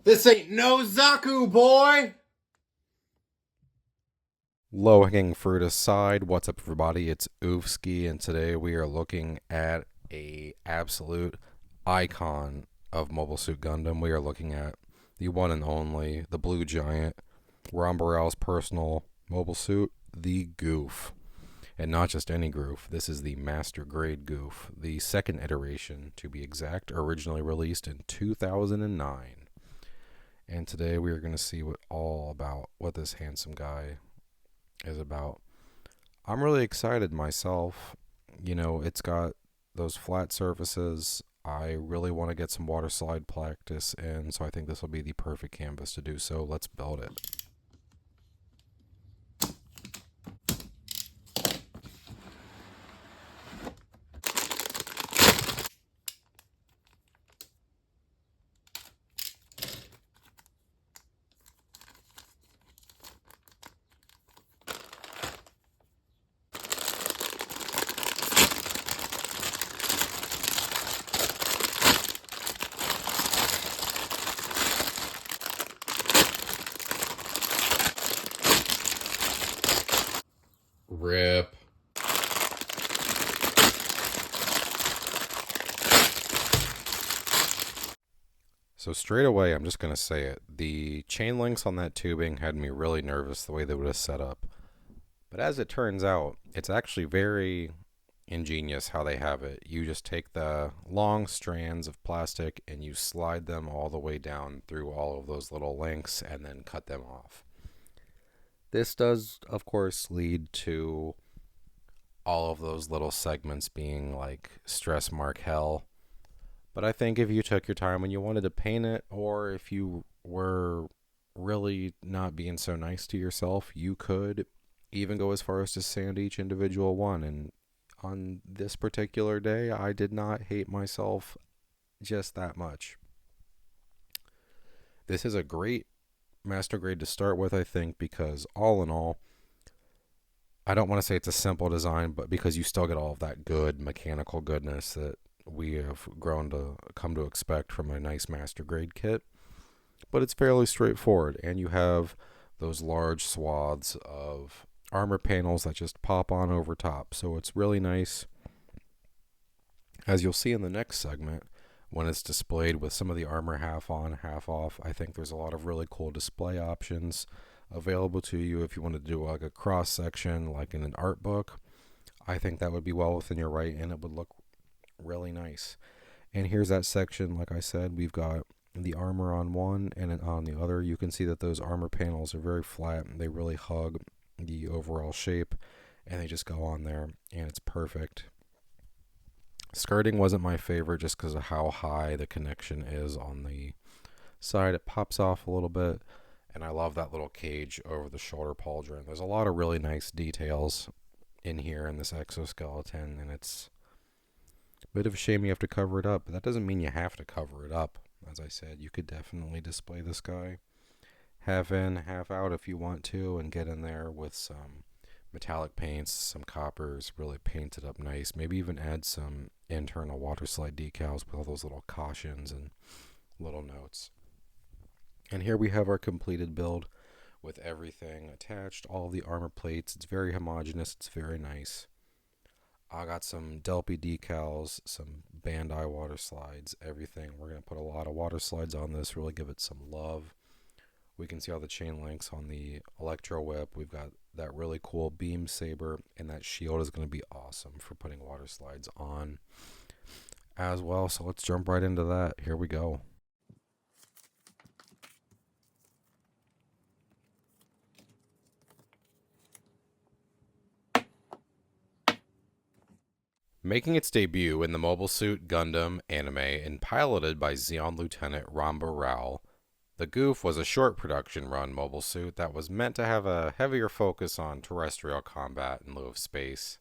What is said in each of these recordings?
This ain't no Zaku, boy! Low-hanging fruit aside, what's up everybody? It's Oofsky, and today we are looking at a absolute icon of Mobile Suit Gundam. We are looking at the one and only, the Blue Giant, Ron Burrell's personal mobile suit, the Gouf. And not just any Gouf, this is the Master Grade Gouf, the second iteration to be exact, originally released in 2009. And today we are going to see what this handsome guy is about. I'm really excited myself. You know, it's got those flat surfaces. I really want to get some water slide practice in, so I think this will be the perfect canvas to do so. Let's build it. Rip. So straight away, I'm just going to say it. The chain links on that tubing had me really nervous the way they would have set up. But as it turns out, it's actually very ingenious how they have it. You just take the long strands of plastic and you slide them all the way down through all of those little links and then cut them off. This does, of course, lead to all of those little segments being like stress mark hell. But I think if you took your time and you wanted to paint it, or if you were really not being so nice to yourself, you could even go as far as to sand each individual one. And on this particular day, I did not hate myself just that much. This is a great master grade to start with, I think, because all in all, I don't want to say it's a simple design, but because you still get all of that good mechanical goodness that we have grown to come to expect from a nice master grade kit. But it's fairly straightforward, and you have those large swaths of armor panels that just pop on over top. So it's really nice. As you'll see in the next segment, when it's displayed with some of the armor half on, half off, I think there's a lot of really cool display options available to you if you want to do like a cross section like in an art book. I think that would be well within your right, and it would look really nice. And here's that section. Like I said, we've got the armor on one and on the other. You can see that those armor panels are very flat and they really hug the overall shape, and they just go on there and it's perfect. Skirting wasn't my favorite just because of how high the connection is on the side. It pops off a little bit, and I love that little cage over the shoulder pauldron. There's a lot of really nice details in here in this exoskeleton, and it's a bit of a shame you have to cover it up, but that doesn't mean you have to cover it up. As I said, you could definitely display this guy half in, half out if you want to, and get in there with some metallic paints, some coppers, really paint it up nice. Maybe even add some internal water slide decals with all those little cautions and little notes. And here we have our completed build with everything attached, all the armor plates. It's very homogeneous, it's very nice. I got some Delpy decals, some Bandai water slides, everything. We're going to put a lot of water slides on this, really give it some love. We can see all the chain links on the Electro Whip. We've got that really cool beam saber, and that shield is going to be awesome for putting water slides on as well. So let's jump right into that. Here we go. Making its debut in the Mobile Suit Gundam anime and piloted by Zeon Lieutenant Ron Burrell, the Gouf was a short production run mobile suit that was meant to have a heavier focus on terrestrial combat in lieu of space,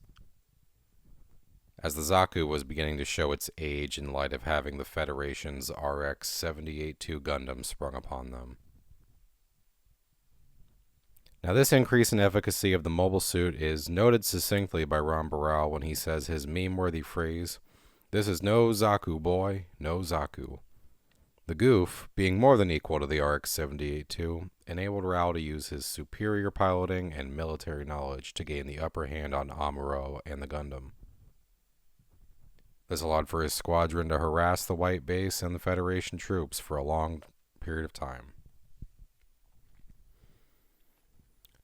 as the Zaku was beginning to show its age in light of having the Federation's RX-78-2 Gundam sprung upon them. Now, this increase in efficacy of the mobile suit is noted succinctly by Ron Burrell when he says his meme-worthy phrase, "This is no Zaku, boy, no Zaku." The Gouf, being more than equal to the RX-78-2, enabled Rao to use his superior piloting and military knowledge to gain the upper hand on Amuro and the Gundam. This allowed for his squadron to harass the White Base and the Federation troops for a long period of time.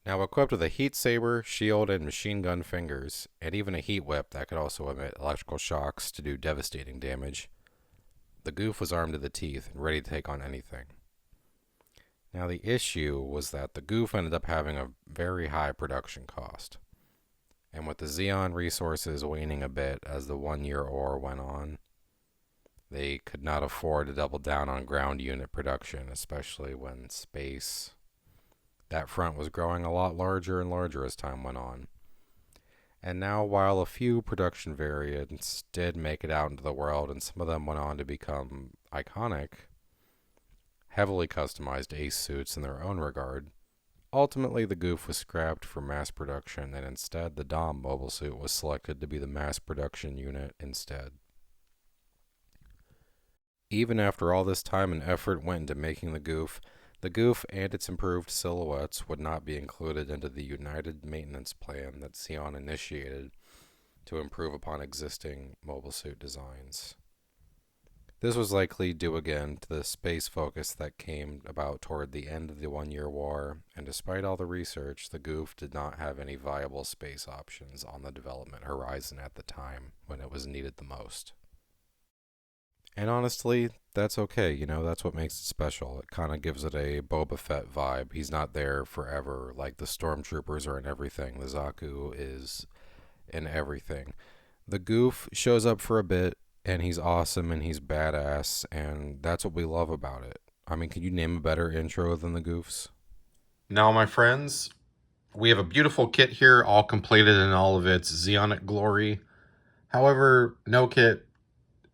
Now equipped with a heat saber, shield, and machine gun fingers, and even a heat whip that could also emit electrical shocks to do devastating damage, the Gouf was armed to the teeth and ready to take on anything. Now the issue was that the Gouf ended up having a very high production cost. And with the Xeon resources waning a bit as the 1-year war went on, they could not afford to double down on ground unit production, especially when space. That front was growing a lot larger and larger as time went on. And now, while a few production variants did make it out into the world, and some of them went on to become iconic, heavily customized ace suits in their own regard, ultimately the Gouf was scrapped for mass production, and instead the Dom mobile suit was selected to be the mass production unit instead. Even after all this time and effort went into making the Gouf and its improved silhouettes would not be included into the United Maintenance Plan that Xeon initiated to improve upon existing mobile suit designs. This was likely due again to the space focus that came about toward the end of the 1-year war, and despite all the research, the Gouf did not have any viable space options on the development horizon at the time when it was needed the most. And honestly, that's okay, that's what makes it special. It kind of gives it a Boba Fett vibe. He's not there forever, like the Stormtroopers are in everything. The Zaku is in everything. The Gouf shows up for a bit, and he's awesome, and he's badass, and that's what we love about it. I mean, can you name a better intro than the Goufs? Now, my friends, we have a beautiful kit here, all completed in all of its Xeonic glory. However, no kit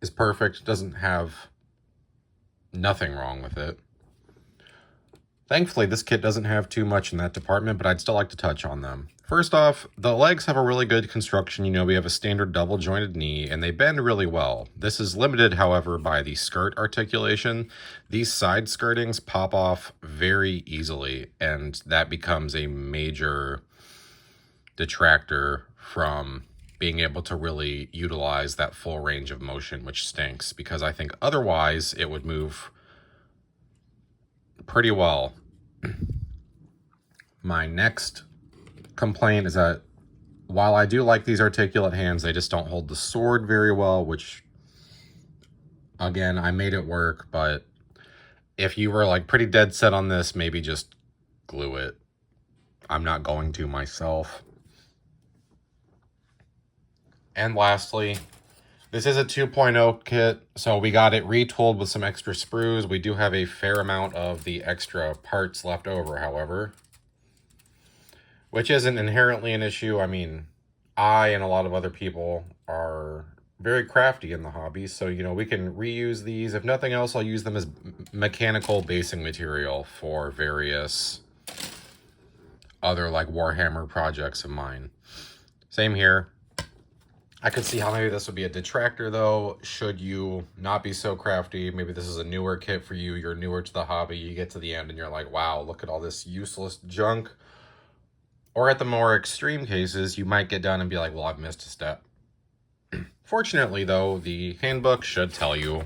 is perfect, doesn't have nothing wrong with it. Thankfully, this kit doesn't have too much in that department, but I'd still like to touch on them. First off, the legs have a really good construction. We have a standard double jointed knee, and they bend really well. This is limited, however, by the skirt articulation. These side skirtings pop off very easily, and that becomes a major detractor from being able to really utilize that full range of motion, which stinks, because I think otherwise it would move pretty well. My next complaint is that while I do like these articulate hands, they just don't hold the sword very well, which, again, I made it work, but if you were like pretty dead set on this, maybe just glue it. I'm not going to myself. And lastly, this is a 2.0 kit, so we got it retooled with some extra sprues. We do have a fair amount of the extra parts left over, however, which isn't inherently an issue. I mean, I and a lot of other people are very crafty in the hobby, so, we can reuse these. If nothing else, I'll use them as mechanical basing material for various other, like, Warhammer projects of mine. Same here. I could see how maybe this would be a detractor, though, should you not be so crafty. Maybe this is a newer kit for you. You're newer to the hobby. You get to the end and you're like, wow, look at all this useless junk. Or at the more extreme cases, you might get done and be like, well, I've missed a step. Fortunately, though, the handbook should tell you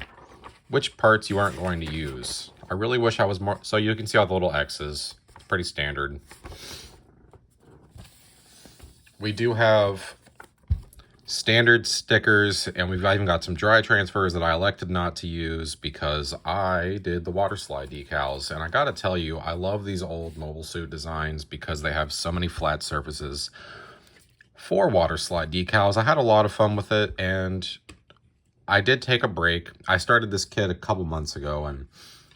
which parts you aren't going to use. I really wish I was more... So you can see all the little X's. Pretty standard. We do have standard stickers, and we've even got some dry transfers that I elected not to use because I did the water slide decals. And I gotta tell you, I love these old mobile suit designs because they have so many flat surfaces for water slide decals. I had a lot of fun with it, and I did take a break. I started this kit a couple months ago and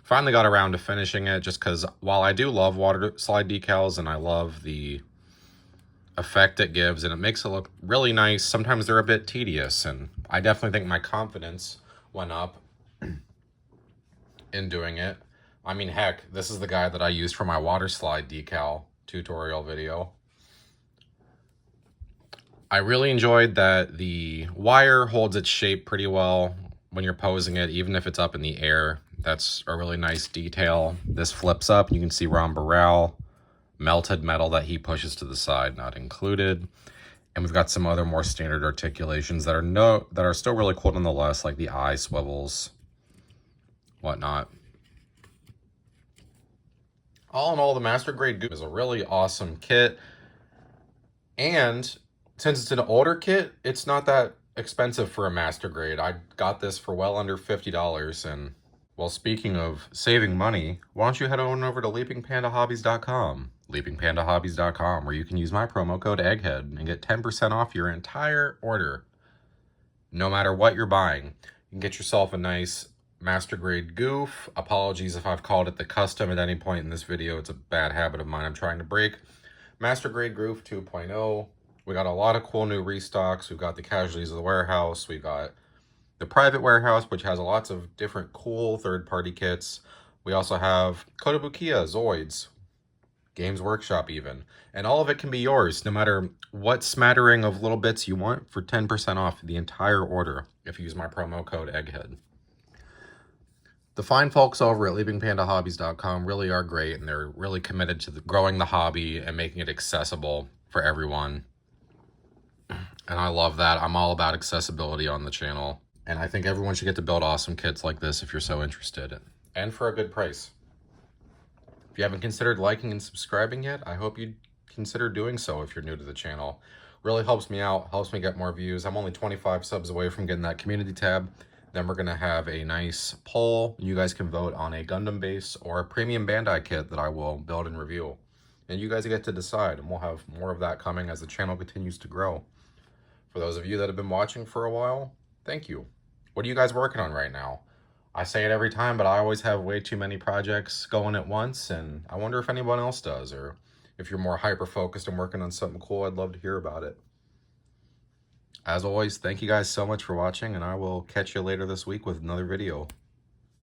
finally got around to finishing it, just because while I do love water slide decals and I love the effect it gives and it makes it look really nice, sometimes they're a bit tedious, and I definitely think my confidence went up in doing it. I mean, heck, this is the guy that I used for my water slide decal tutorial video. I really enjoyed that the wire holds its shape pretty well when you're posing it, even if it's up in the air. That's a really nice detail. This flips up. You can see Ron Burrell, melted metal that he pushes to the side, not included. And we've got some other more standard articulations that are still really cool nonetheless, like the eye swivels, whatnot. All in all, the Master Grade Gouf is a really awesome kit. And since it's an older kit, it's not that expensive for a Master Grade. I got this for well under $50. And, well, speaking of saving money, why don't you head on over to leapingpandahobbies.com. leapingpandahobbies.com, where you can use my promo code EGGHEAD and get 10% off your entire order. No matter what you're buying, you can get yourself a nice Master Grade Gouf. Apologies if I've called it the custom at any point in this video. It's a bad habit of mine I'm trying to break. Master Grade Gouf 2.0. We got a lot of cool new restocks. We've got the Casualties of the Warehouse. We've got the Private Warehouse, which has lots of different cool third-party kits. We also have Kotobukiya, Zoids, Games Workshop even. And all of it can be yours, no matter what smattering of little bits you want, for 10% off the entire order if you use my promo code EGGHEAD. The fine folks over at leapingpandahobbies.com really are great, and they're really committed to growing the hobby and making it accessible for everyone. And I love that. I'm all about accessibility on the channel. And I think everyone should get to build awesome kits like this if you're so interested. And for a good price. If you haven't considered liking and subscribing yet, I hope you'd consider doing so if you're new to the channel. Really helps me out, helps me get more views. I'm only 25 subs away from getting that community tab. Then we're going to have a nice poll. You guys can vote on a Gundam base or a premium Bandai kit that I will build and review. And you guys get to decide, and we'll have more of that coming as the channel continues to grow. For those of you that have been watching for a while, thank you. What are you guys working on right now? I say it every time, but I always have way too many projects going at once, and I wonder if anyone else does, or if you're more hyper-focused and working on something cool, I'd love to hear about it. As always, thank you guys so much for watching, and I will catch you later this week with another video.